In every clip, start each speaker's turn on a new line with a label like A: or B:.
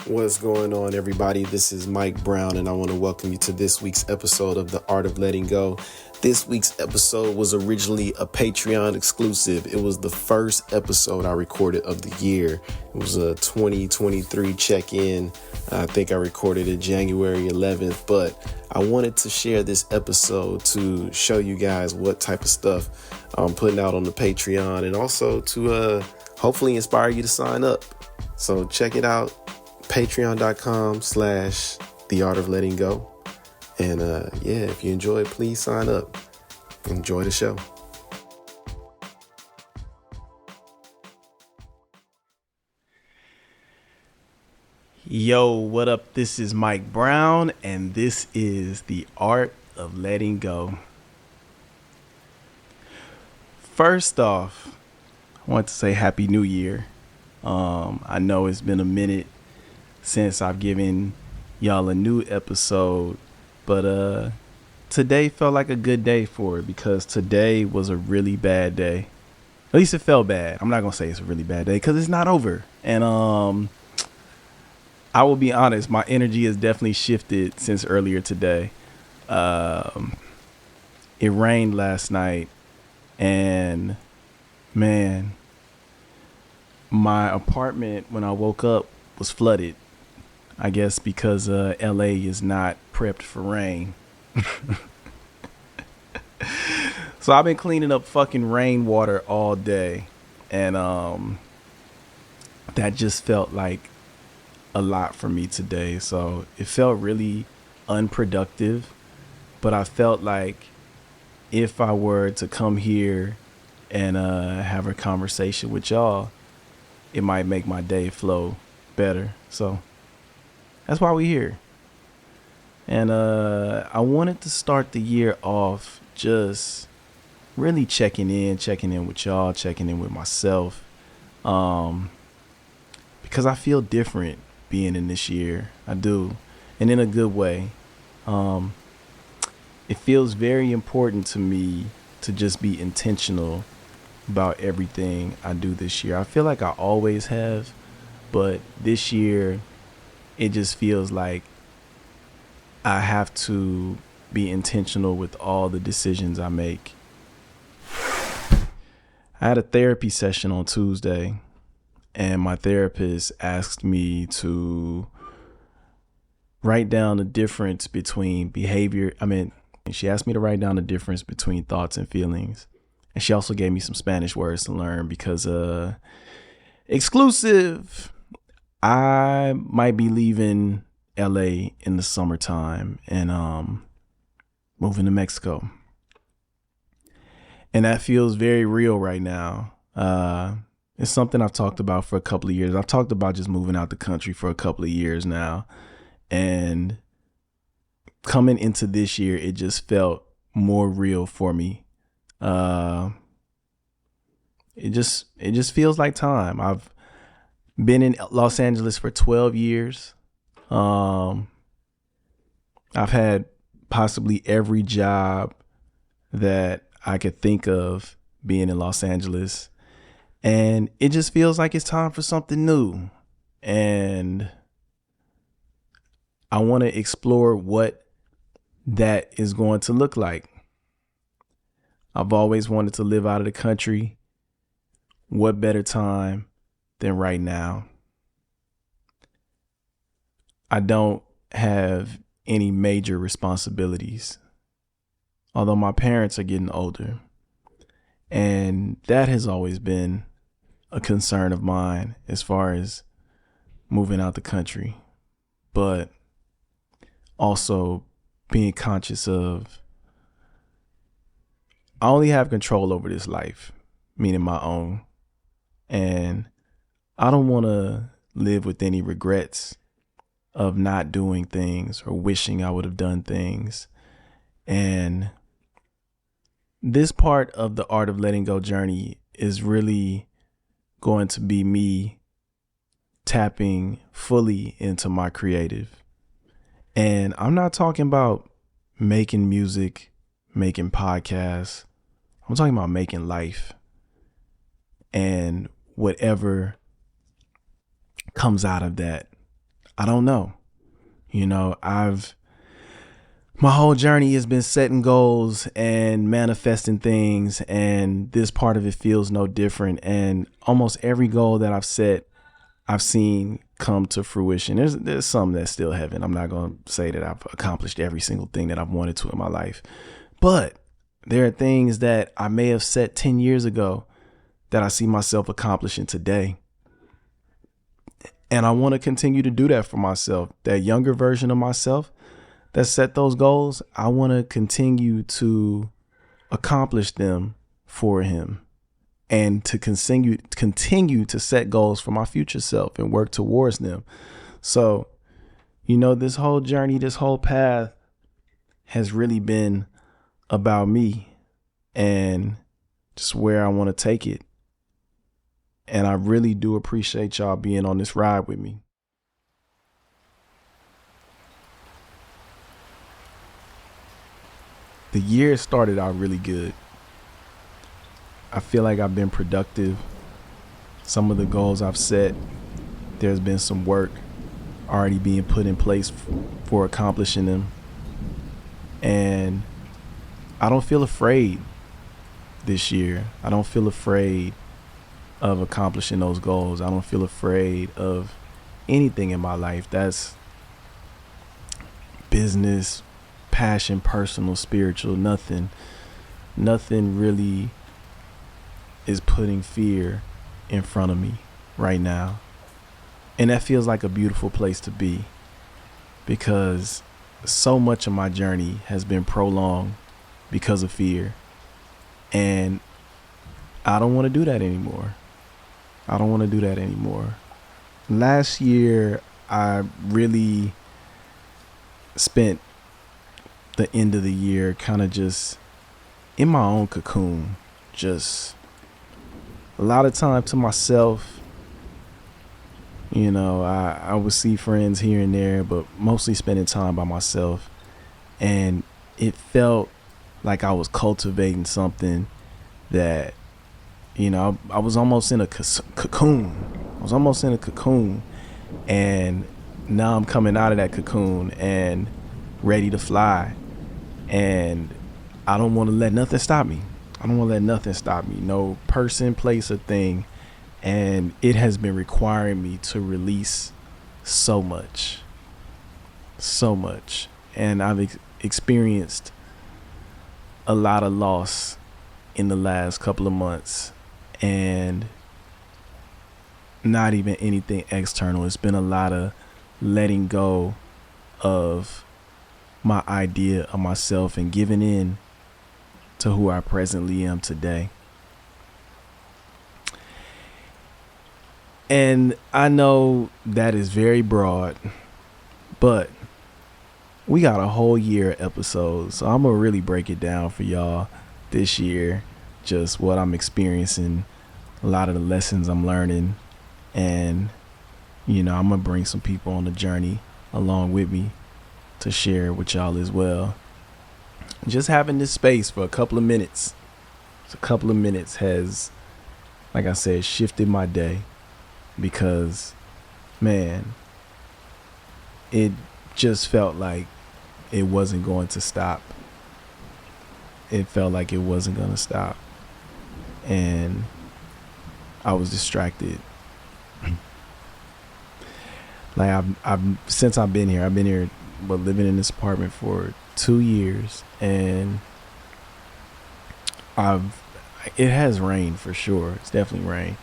A: What's going on, everybody? This is Mike Brown, and I want to welcome you to this week's episode of The Art of Letting Go. This week's episode was originally a Patreon exclusive. It was the first episode I recorded of the year. It was a 2023 check-in. I think I recorded it January 11th, but I wanted to share this episode to show you guys what type of stuff I'm putting out on the Patreon, and also to hopefully inspire you to sign up. So check it out. Patreon.com/The Art of Letting Go. And if you enjoy it, please sign up. Enjoy the show.
B: Yo, what up? This is Mike Brown, and this is The Art of Letting Go. First off, I want to say Happy New Year. I know it's been a minute since I've given y'all a new episode, but today felt like a good day for it because today was a really bad day. At least it felt bad. I'm not gonna say it's a really bad day because it's not over. And I will be honest, my energy has definitely shifted since earlier today. It rained last night, and man, my apartment when I woke up was flooded. I guess because LA is not prepped for rain. So I've been cleaning up fucking rainwater all day. And that just felt like a lot for me today. So it felt really unproductive. But I felt like if I were to come here and have a conversation with y'all, it might make my day flow better. So that's why we're here. And I wanted to start the year off just really checking in with y'all, checking in with myself. Because I feel different being in this year. I do. And in a good way. It feels very important to me to just be intentional about everything I do this year. I feel like I always have, but this year it just feels like I have to be intentional with all the decisions I make. I had a therapy session on Tuesday, and my therapist asked me to write down the difference between she asked me to write down the difference between thoughts and feelings. And she also gave me some Spanish words to learn because exclusive, I might be leaving LA in the summertime and moving to Mexico. And that feels very real right now. It's something I've talked about for a couple of years. I've talked about just moving out the country for a couple of years now. And coming into this year, it just felt more real for me. It just feels like time. I've been in Los Angeles for 12 years. I've had possibly every job that I could think of being in Los Angeles. And it just feels like it's time for something new. And I want to explore what that is going to look like. I've always wanted to live out of the country. What better time than right now? I don't have any major responsibilities, although my parents are getting older. And that has always been a concern of mine as far as moving out the country, but also being conscious of I only have control over this life, meaning my own. And I don't want to live with any regrets of not doing things or wishing I would have done things. And this part of the Art of Letting Go journey is really going to be me tapping fully into my creative. And I'm not talking about making music, making podcasts. I'm talking about making life. And whatever comes out of that, I don't know. You know, my whole journey has been setting goals and manifesting things, and this part of it feels no different. And almost every goal that I've set, I've seen come to fruition. There's some that still haven't. I'm not going to say that I've accomplished every single thing that I've wanted to in my life, but there are things that I may have set 10 years ago that I see myself accomplishing today. And I want to continue to do that for myself. That younger version of myself that set those goals, I want to continue to accomplish them for him, and to continue to set goals for my future self and work towards them. So, you know, this whole journey, this whole path has really been about me and just where I want to take it. And I really do appreciate y'all being on this ride with me. The year started out really good. I feel like I've been productive. Some of the goals I've set, there's been some work already being put in place for accomplishing them. And I don't feel afraid this year. I don't feel afraid of accomplishing those goals. I don't feel afraid of anything in my life. That's business, passion, personal, spiritual, nothing really is putting fear in front of me right now. And that feels like a beautiful place to be, because so much of my journey has been prolonged because of fear. And I don't want to do that anymore. Last year, I really spent the end of the year kind of just in my own cocoon, just a lot of time to myself. You know, I would see friends here and there, but mostly spending time by myself. And it felt like I was cultivating something that, you know, I was almost in a cocoon. And now I'm coming out of that cocoon and ready to fly. And I don't want to let nothing stop me. No person, place, or thing. And it has been requiring me to release so much. And I've experienced a lot of loss in the last couple of months, and not even anything external. It's been a lot of letting go of my idea of myself and giving in to who I presently am today. And I know that is very broad, but we got a whole year of episodes, so I'm gonna really break it down for y'all this year, just what I'm experiencing, a lot of the lessons I'm learning, and you know, I'm gonna bring some people on the journey along with me to share with y'all as well. Just having this space for a couple of minutes has, like I said, shifted my day, because man, it just felt like it wasn't going to stop. And I was distracted. Like since I've been here, but living in this apartment for 2 years, and it has rained for sure. It's definitely rained,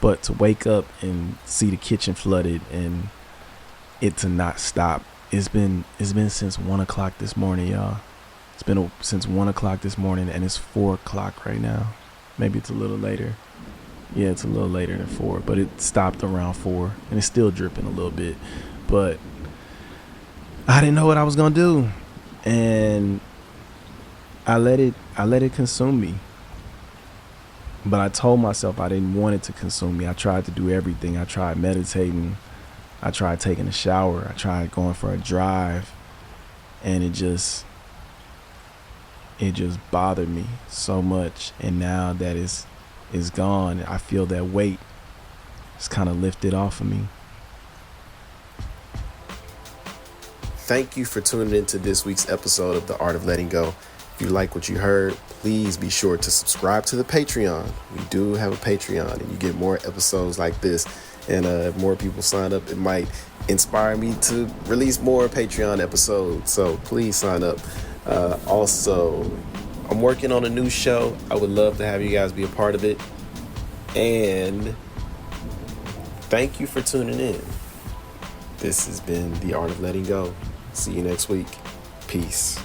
B: but to wake up and see the kitchen flooded and it to not stop, it's been since 1 o'clock this morning, y'all. It's been since 1 o'clock this morning, and it's 4 o'clock right now. Maybe it's a little later. Yeah, it's a little later than 4, but it stopped around 4, and it's still dripping a little bit. But I didn't know what I was gonna do, and I let it consume me. But I told myself I didn't want it to consume me. I tried to do everything. I tried meditating. I tried taking a shower. I tried going for a drive, and it just bothered me so much. And now that it's gone, I feel that weight is kind of lifted off of me.
A: thank you for tuning into this week's episode of The Art of Letting Go. If you like what you heard, please be sure to subscribe to the Patreon. We do have a Patreon, and you get more episodes like this. And if more people sign up, it might inspire me to release more Patreon episodes. So please sign up. Also, I'm working on a new show. I would love to have you guys be a part of it. And thank you for tuning in. This has been The Art of Letting Go. See you next week. Peace.